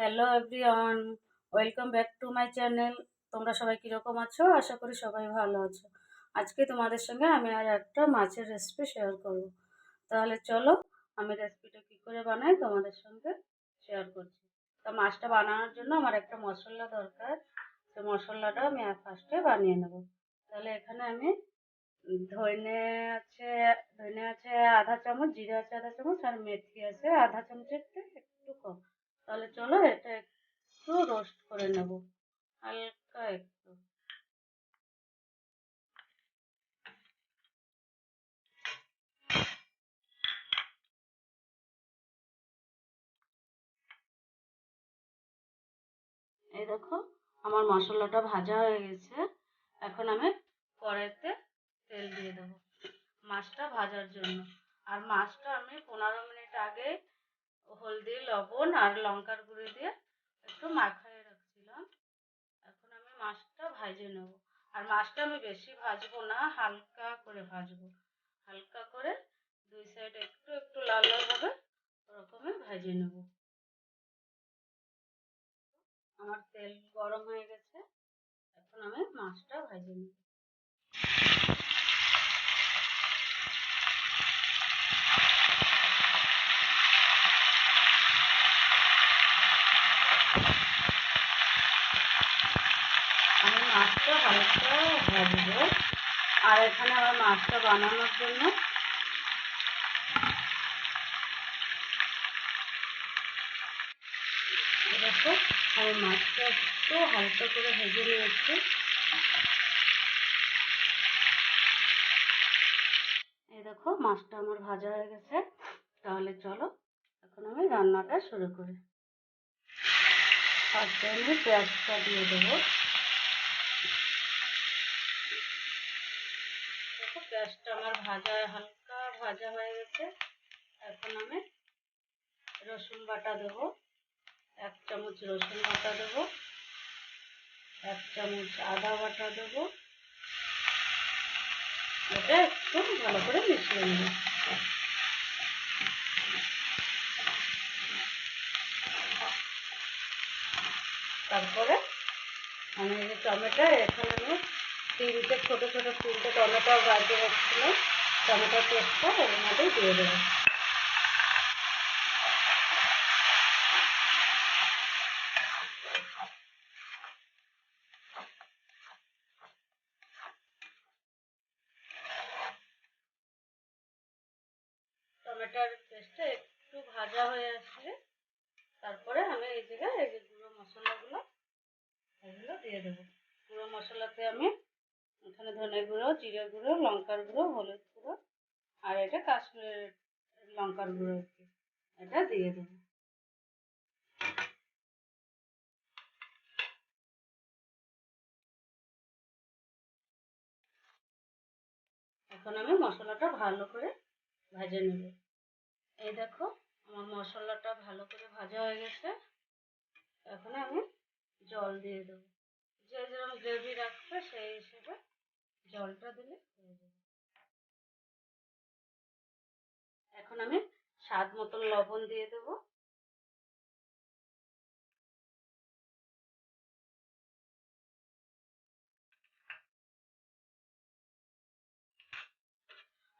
Hello everyone, welcome back to my channel. তোমরা সবাই কীরকম আছো? আশা করি সবাই ভালো আছো। আজকে তোমাদের সঙ্গে আমি আর একটা মাছের রেসিপি শেয়ার করব। তাহলে চলো আমি রেসিপিটা কী করে বানাই তোমাদের সঙ্গে শেয়ার করছি। তা মাছটা বানানোর জন্য আমার একটা মশলা দরকার। তো মশলাটা আমি ফার্স্টে বানিয়ে নেব। তাহলে এখানে আমি ধনে আছে ধনে আছে আধা চামচ, জিরে আছে আধা চামচ, আর মেথি আছে আধা চামচের থেকে একটু কম। তাহলে চলো এটা একটু রোস্ট করে নেব, হালকা একটু। এই দেখো আমার মশলাটা ভাজা হয়ে গেছে। এখন আমি কড়াইতে তেল দিয়ে দেবো মাছটা ভাজার জন্য। আর মাছটা আমি 15 মিনিট আগে হলদি, লবণ আর লঙ্কার গুঁড়ি দিয়ে একটু মাখিয়ে রাখছিলাম। এখন আমি মাছটা ভেজে নেব। আর মাছটা আমি বেশি ভাজবো না, হালকা করে ভাজবো। হালকা করে দুই সাইড একটু একটু লাল লাল হবে ওরকমই ভেজে নেব। আমার তেল গরম হয়ে গেছে, এখন আমি মাছটা ভেজে নেব। আমি মাছটা হালকা ভাজবো। আর এখানে আমার মাছটা বানানোর জন্য দেখো আমি মাছটা একটু হালকা করে ভেজে নিয়েছি। এই দেখো মাছটা আমার ভাজা হয়ে গেছে। তাহলে চলো এখন আমি রান্নাটা শুরু করি। ফার্স্টে আমি পেঁয়াজটা দিয়ে দেবো। দেখো পেঁয়াজটা আমার হালকা ভাজা হয়ে গেছে। এখন আমি রসুন বাটা দেবো। 1 চামচ রসুন বাটা দেবো, 1 চামচ আদা বাটা দেবো। এটা একটু ভালো করে মিশিয়ে নেব। তারপরে আমি এই যে টমেটো, এখানে আমি ছোটো ছোটো তিনটে টমেটো গাজর রাখছিলাম, টমেটো পেস্টটা এর মধ্যে দিয়ে দেবো। টমেটোর পেস্টটা একটু ভাজা হয়ে আসলে তারপরে আমি এই জায়গায় এই যে গুঁড়ো মশলাগুলো এগুলো দিয়ে দেবো। গুঁড়ো মশলাতে আমি এখানে ধনে গুঁড়ো, জিরে গুঁড়ো, লঙ্কার গুঁড়ো, হলুদ গুঁড়ো আর এটা কাশ্মীর লঙ্কার গুঁড়ো এটা দিয়ে দেবো। এখন আমি মশলাটা ভালো করে ভেজে নেব। এই দেখো আমার মশলাটা ভালো করে ভাজা হয়ে গেছে। এখন আমি জল দিয়ে দেবো। যে যেরকম গ্রেভি রাখবে সেই হিসেবে জলটা দিলে হয়ে যাবে। এখন আমি স্বাদ মতো লবণ দিয়ে দেবো।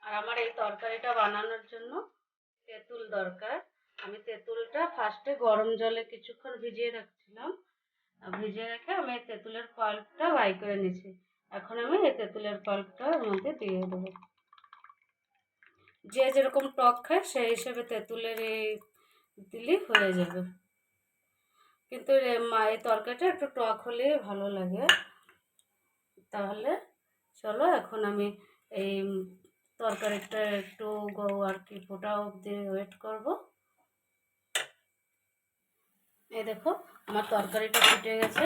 আর আমার এই তরকারিটা বানানোর জন্য তেঁতুল দরকার। আমি তেঁতুলটা ফার্স্টে গরম জলে কিছুক্ষণ ভিজিয়ে রাখছিলাম। ভিজিয়ে রেখে আমি এই তেঁতুলের পাল্পটা বাই করে নিয়েছি। এখন আমি এই তেঁতুলের পাল্পটা ওর মধ্যে দিয়ে দেবো। যে যেরকম টক খায় সেই হিসেবে তেঁতুলের এই দিলেই হয়ে যাবে। কিন্তু এই তরকারিটা একটু টক হলেই ভালো লাগে। তাহলে চলো এখন আমি এই তরকারিটা একটু আর কি ফোটা অবধি ওয়েট করব। এই দেখো আমার তরকারিটা ফুটে গেছে।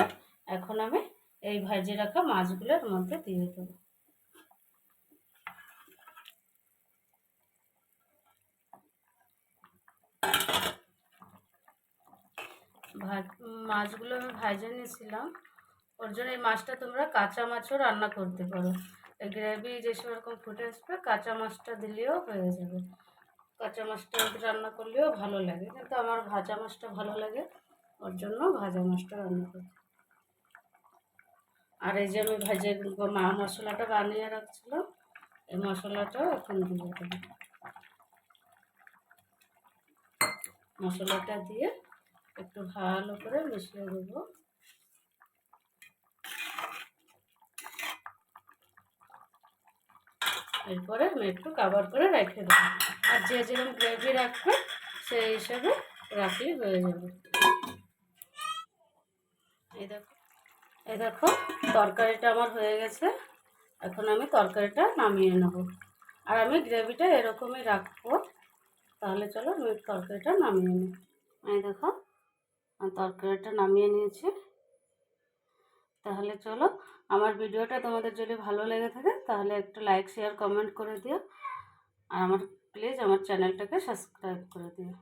এখন আমি এই ভেজে রাখা মাছগুলোর মধ্যে দিয়ে দেবো। মাছগুলো আমি ভেজে নিয়েছিলাম। ওর জন্য এই মাছটা তোমরা কাঁচা মাছও রান্না করতে পারো। এই গ্রেভি যে সেরকম ফুটে আসবে কাঁচা মাছটা দিলেও হয়ে যাবে। কাঁচা মাছটা রান্না করলেও ভালো লাগে, কিন্তু আমার ভাজা মাছটা ভালো লাগে। ওর জন্য ভাজা মাছটা রান্না করছি। আর এই যে আমি ভেজে মশলাটা বানিয়ে রাখছিলাম, এই মশলাটা এখন দিয়ে দেবো। মশলাটা দিয়ে একটু ভালো করে মিশিয়ে দেবো। এরপরে আমি একটু কভার করে রেখে দেবো। আর যে যেরকম গ্রেভি রাখবে সেই হিসাবে রাখলেই হয়ে যাবে। এই দেখো তরকারিটা আমার হয়ে গেছে। এখন আমি তরকারিটা নামিয়ে নেব। আর আমি গ্রেভিটা এরকমই রাখবো। তাহলে চলো আমি তরকারিটা নামিয়ে নিই। এই দেখো আমি তরকারিটা নামিয়ে নিয়েছি। তাহলে চলো, আমার ভিডিওটা তোমাদের যদি ভালো লেগে থাকে তাহলে একটু লাইক শেয়ার কমেন্ট করে দিও। আর প্লিজ আমার চ্যানেলটাকে সাবস্ক্রাইব করে দিও।